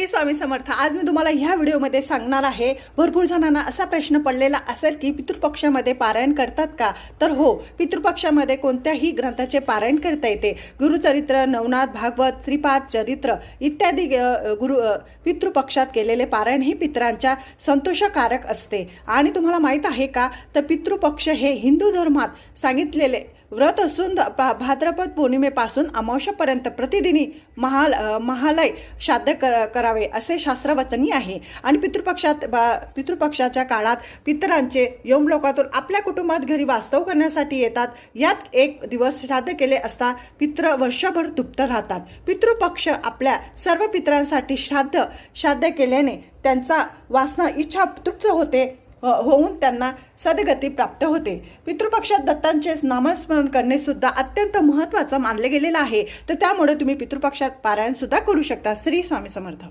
स्वामी समर्थ। आज मी तुम्हाला ह्या व्हिडिओमध्ये सांगणार आहे, भरपूर जणांना असा प्रश्न पडलेला असेल की पितृपक्षामध्ये पारायण करतात का? तर हो, पितृपक्षामध्ये कोणत्याही ग्रंथाचे पारायण करता येते। गुरुचरित्र, नवनाथ, भागवत, श्रीपाद चरित्र इत्यादी पितृपक्षात केलेले पारायण ही पितरांच्या संतोषकारक असते। आणि तुम्हाला माहित आहे का, तर पितृपक्ष हे हिंदू धर्मात सांगितलेले व्रत असून भाद्रपद पौर्णिमेपासून अमावस्यापर्यंत प्रतिदिनी महालय श्राद्ध करावे असे शास्त्रवचनी आहे। आणि पितृपक्षाच्या काळात पितरांचे यमलोकातून आपल्या कुटुंबात घरी वास्तव करण्यासाठी येतात। यात एक दिवस श्राद्ध केले असता पितृ वर्षभर तृप्त राहतात। पितृपक्ष आपल्या सर्व पितरांसाठी श्राद्ध केल्याने त्यांचा वासना इच्छा तृप्त होऊन त्यांना सद्गती प्राप्त होते। पितृपक्षात दत्तांचे नामस्मरण करणे सुद्धा अत्यंत महत्त्वाचं मानले गेलेलं आहे। तर त्यामुळे तुम्ही पितृपक्षात पारायण सुद्धा करू शकता। श्री स्वामी समर्थ।